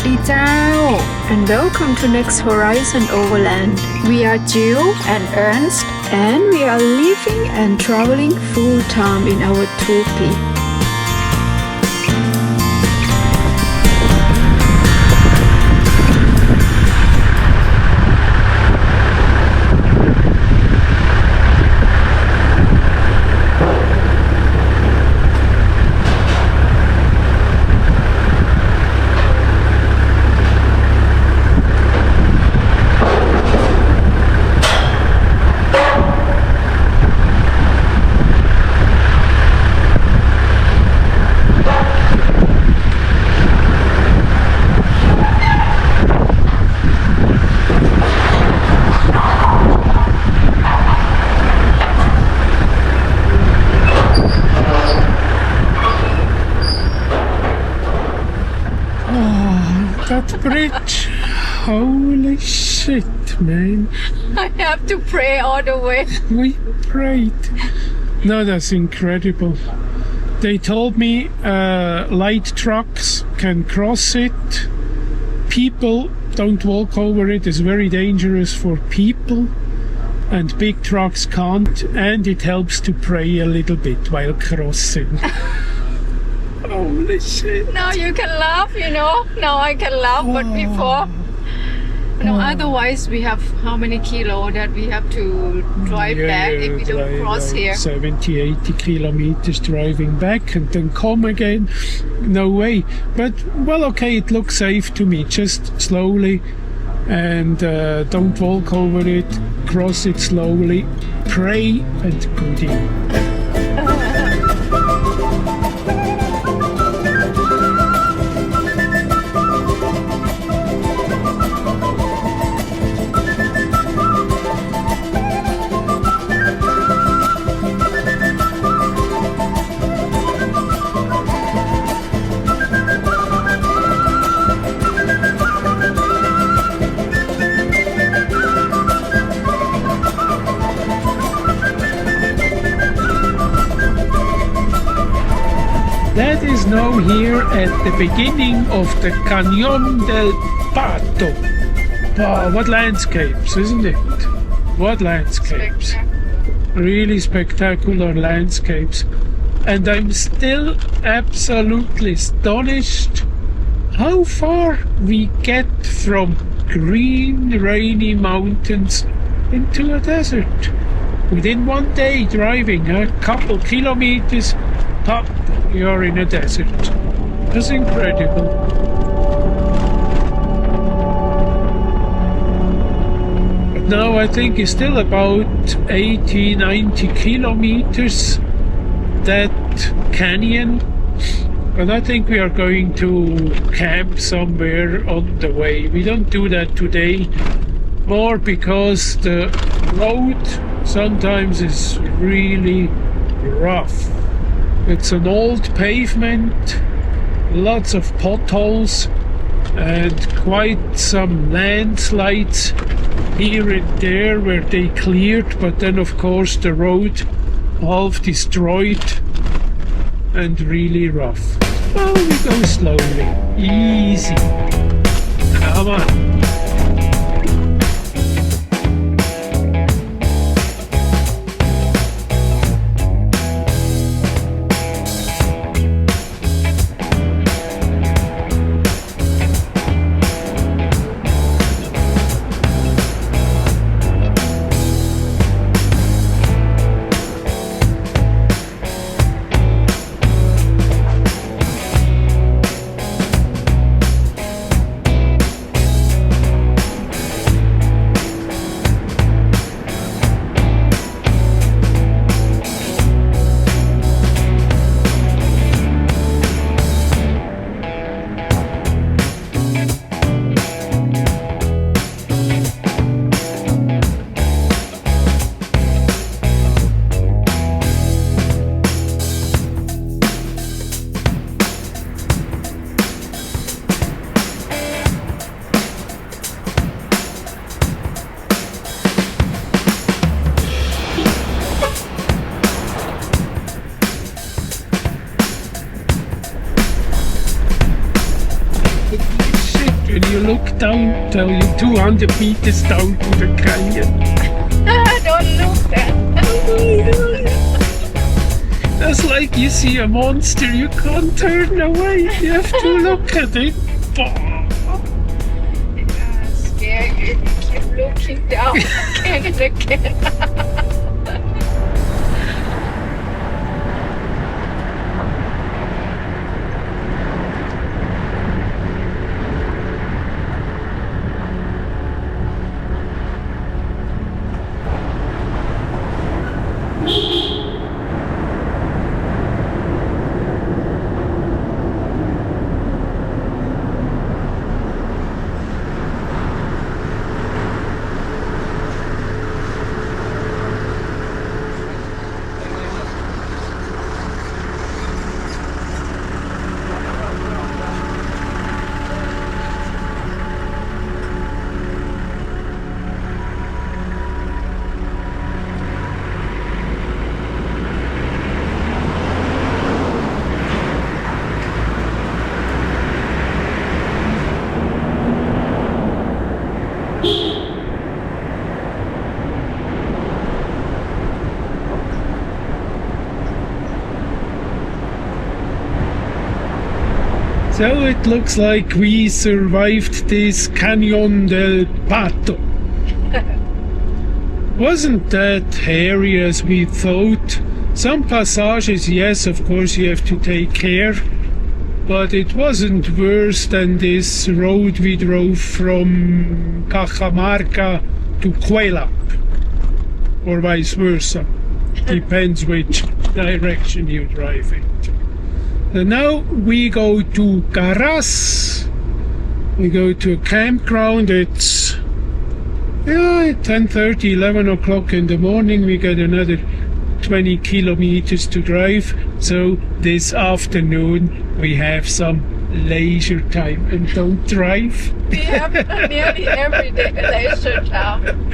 ดีเจ้า and welcome to Next Horizon Overland. We are Jill and Ernst, and we are living and traveling full time in our Tupi. That bridge, holy shit, man. I have to pray all the way. We prayed. No, that's incredible. They told me light trucks can cross it. People don't walk over it. It's very dangerous for people. And big trucks can't. And it helps to pray a little bit while crossing. Holy shit. Now you can laugh, you know. Now I can laugh, but before, otherwise we have how many kilo that we have to drive back if we don't cross here. 70, 80 kilometers driving back and then come again. No way. But, well, okay, it looks safe to me. Just slowly and don't walk over it. Cross it slowly. Pray and goodie. That is now here at the beginning of the Cañón del Pato. Wow, what landscapes, isn't it? What landscapes. Really spectacular landscapes. And I'm still absolutely astonished how far we get from green, rainy mountains into a desert. Within one day driving a couple kilometers, pop, you're in a desert. That's incredible. But now I think it's still about 80, 90 kilometers, that canyon. But I think we are going to camp somewhere on the way. We don't do that today, more because the road sometimes is really rough. It's an old pavement, lots of potholes and quite some landslides here and there where they cleared, but then of course the road half destroyed and really rough. Oh, we go slowly, easy. Come on. down, tell you, 200 meters down to the canyon. Don't look at. That's like you see a monster, you can't turn away, you have to look at it. Scary. You keep looking down again and again. So it looks like we survived this Cañón del Pato. Wasn't that hairy as we thought? Some passages, yes, of course you have to take care, but it wasn't worse than this road we drove from Cajamarca to Cuelap, or vice versa. Depends which direction you drive it. And now we go to Caras. We go to a campground. It's 10:30, 11 o'clock in the morning. We got another 20 kilometers to drive. So this afternoon we have some leisure time and don't drive. We have nearly every day leisure time.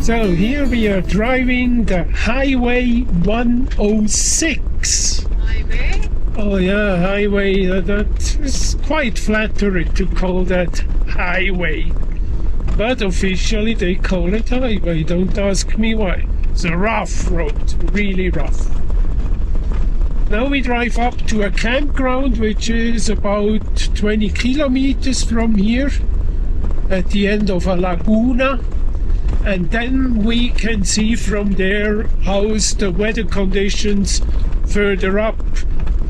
So here we are driving the Highway 106. Highway? Oh yeah, highway. That is quite flattering to call that highway. But officially they call it highway. Don't ask me why. It's a rough road, really rough. Now we drive up to a campground which is about 20 kilometers from here at the end of a laguna. And then we can see from there how's the weather conditions further up.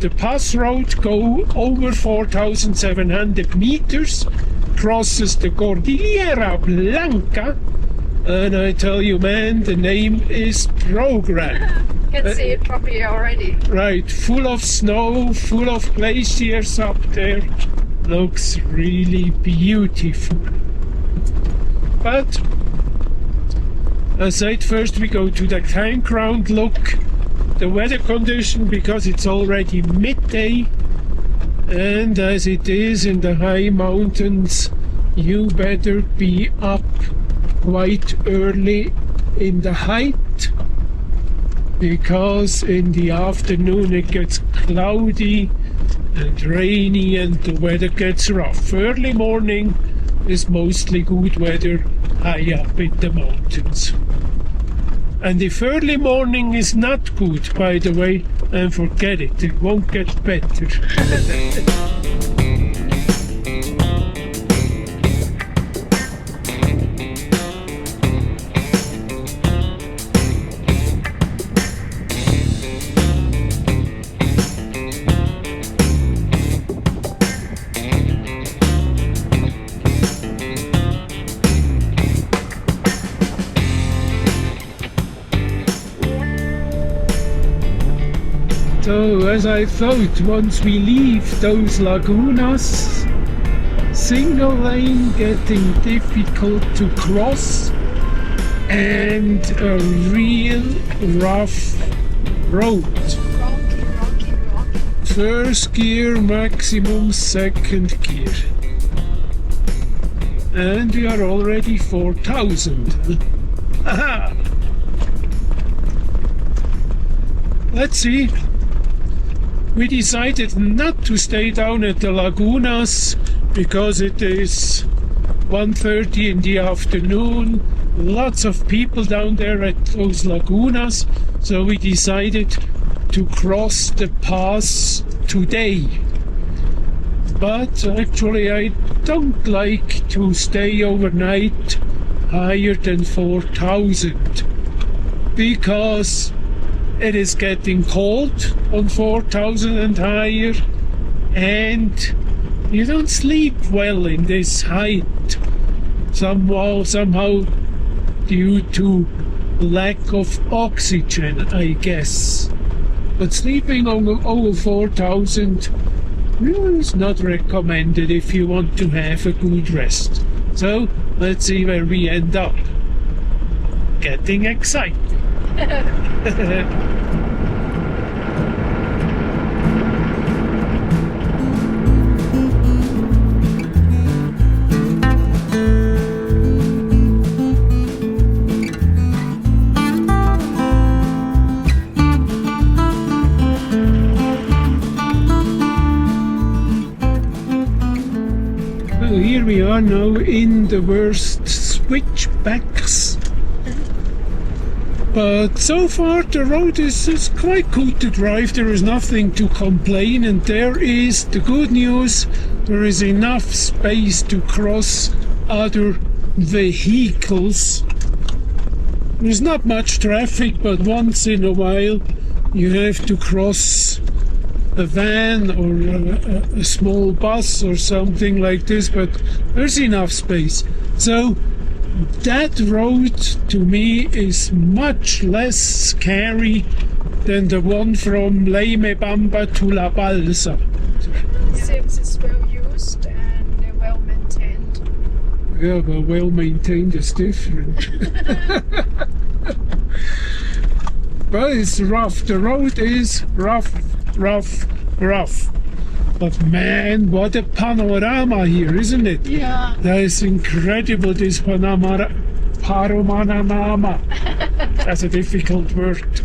The pass road go over 4,700 meters, crosses the Cordillera Blanca, and I tell you, man, the name is program. You can see it from here already. Right, full of snow, full of glaciers up there. Looks really beautiful. But as I said, first we go to the campground, look the weather condition, because it's already midday, and as it is in the high mountains, you better be up quite early in the height, because in the afternoon it gets cloudy and rainy and the weather gets rough. Early morning is mostly good weather high up in the mountains. And if early morning is not good, by the way, and forget it, it won't get better. as I thought, once we leave those lagunas, single lane getting difficult to cross, and a real rough road. Rocky. First gear, maximum second gear. And we are already 4,000. Aha! Let's see. We decided not to stay down at the lagunas because it is 1:30 in the afternoon. Lots of people down there at those lagunas. So we decided to cross the pass today. But actually I don't like to stay overnight higher than 4,000 because it is getting cold on 4,000 and higher, and you don't sleep well in this height somehow due to lack of oxygen, I guess. But sleeping over 4,000 is not recommended if you want to have a good rest. So let's see where we end up. Getting excited. Here we are now in the worst switchbacks, but so far the road is quite good to drive. There is nothing to complain, and there is the good news: there is enough space to cross other vehicles. There's not much traffic, but once in a while you have to cross a van or a small bus or something like this, but there's enough space. So that road to me is much less scary than the one from Leimebamba to La Balsa. Seems it's well used and well maintained. Yeah, but well maintained is different. But it's rough. The road is rough. But man, what a panorama here, isn't it? Yeah. That is incredible, this panorama. That's a difficult word.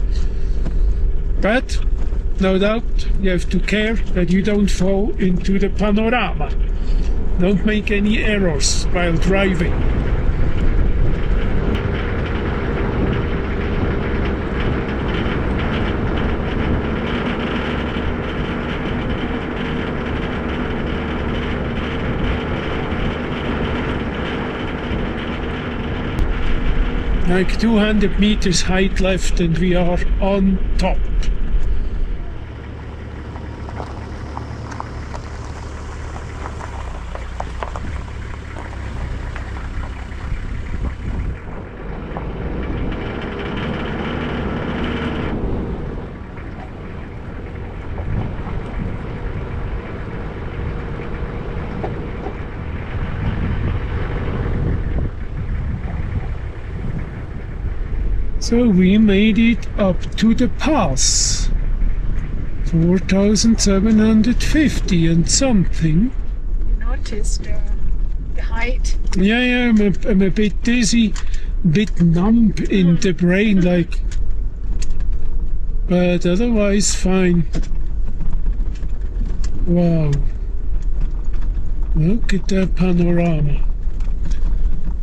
But no doubt you have to care that you don't fall into the panorama. Don't make any errors while driving. Like 200 meters height left and we are on top. So we made it up to the pass. 4,750 and something. You noticed the height. Yeah, I'm a bit dizzy, bit numb in the brain, like, but otherwise fine. Wow. Look at that panorama.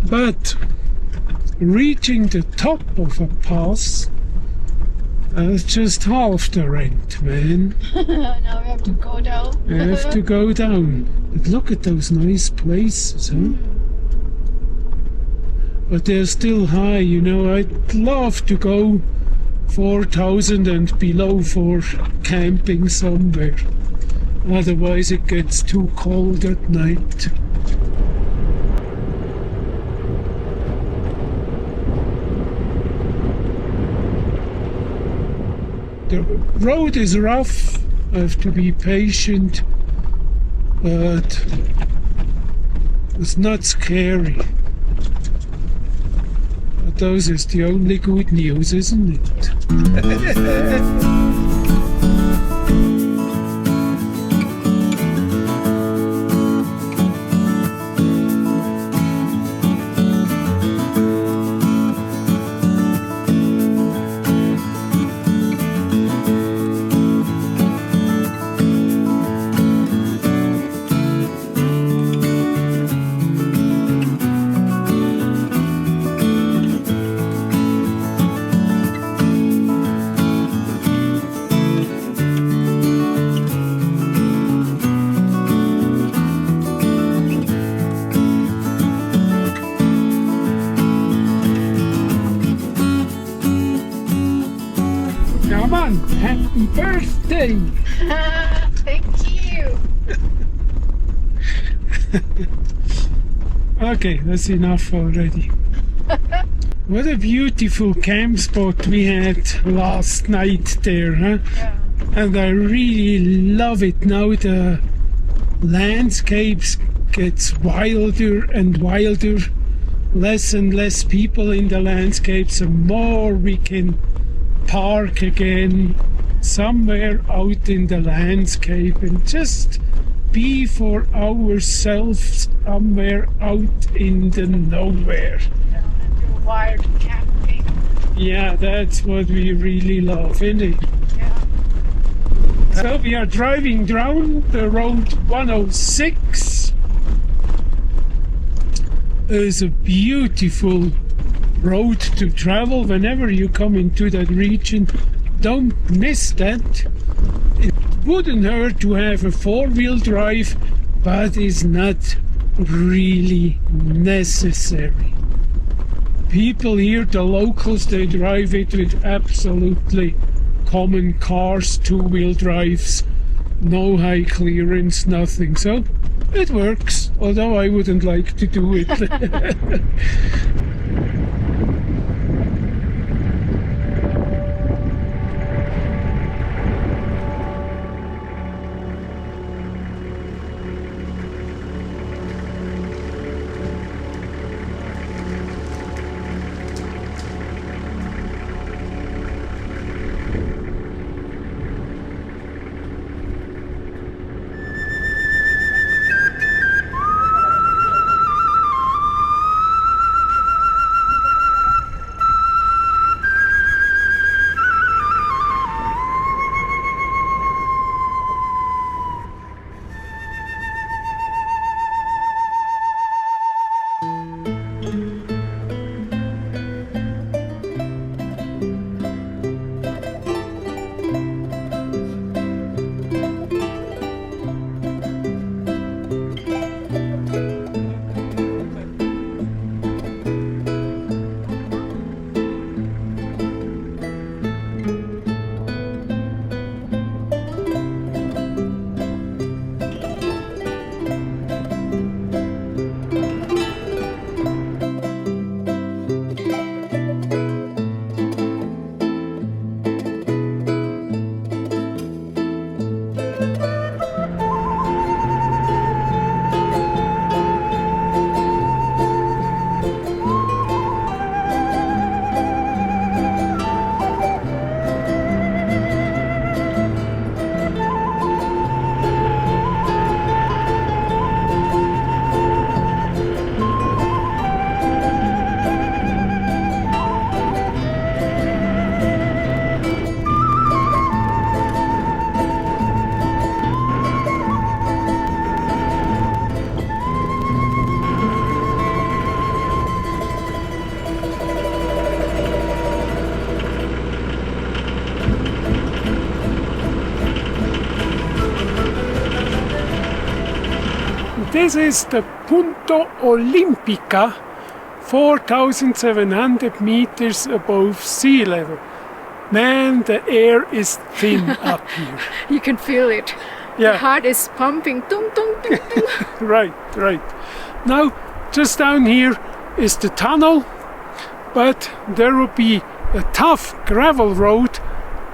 But reaching the top of a pass, that's just half the rent, man. Now we have to go down. You have to go down. But look at those nice places, huh? But they're still high, you know. I'd love to go 4,000 and below for camping somewhere. Otherwise it gets too cold at night. The road is rough, I have to be patient, but it's not scary. But those is the only good news, isn't it? Come on, happy birthday! Thank you. Okay, that's enough already. What a beautiful camp spot we had last night there, huh? Yeah. And I really love it now. The landscapes gets wilder and wilder, less and less people in the landscapes, and more we can park again somewhere out in the landscape and just be for ourselves somewhere out in the nowhere. Yeah, and do wild camping. Yeah, that's what we really love, isn't it? Yeah. So we are driving down the road 106. It's a beautiful road to travel whenever you come into that region. Don't miss that. It wouldn't hurt to have a four-wheel drive, but it's not really necessary. People here, the locals, they drive it with absolutely common cars, two-wheel drives, no high clearance, nothing. So it works, although I wouldn't like to do it. This is the Punta Olímpica, 4,700 meters above sea level. Man, the air is thin up here. You can feel it. Yeah. The heart is pumping. Tung, tung, tung, tung. Right. Now, just down here is the tunnel, but there will be a tough gravel road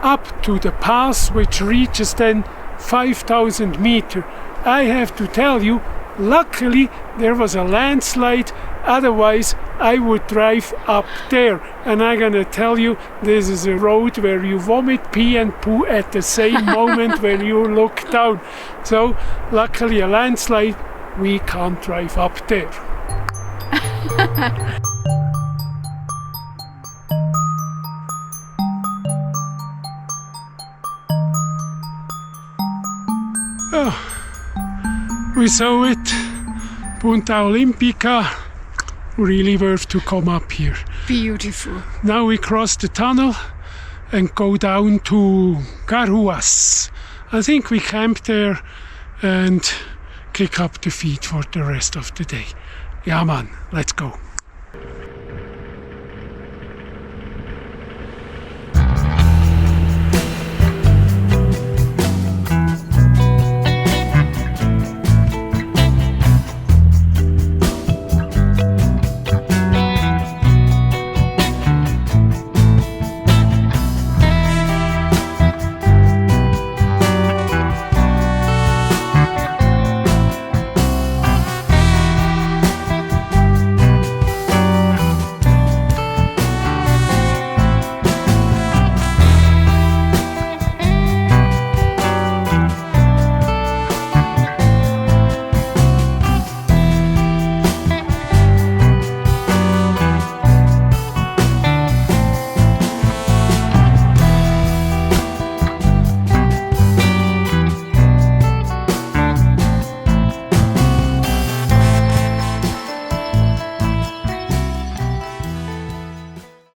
up to the pass, which reaches then 5,000 meters. I have to tell you, luckily there was a landslide, otherwise I would drive up there. And I'm gonna tell you, this is a road where you vomit, pee and poo at the same moment when you look down. So luckily a landslide, we can't drive up there. Oh, we saw it, Punta Olímpica, really worth to come up here. Beautiful. Now we cross the tunnel and go down to Caruas. I think we camp there and kick up the feet for the rest of the day. Yeah man, let's go.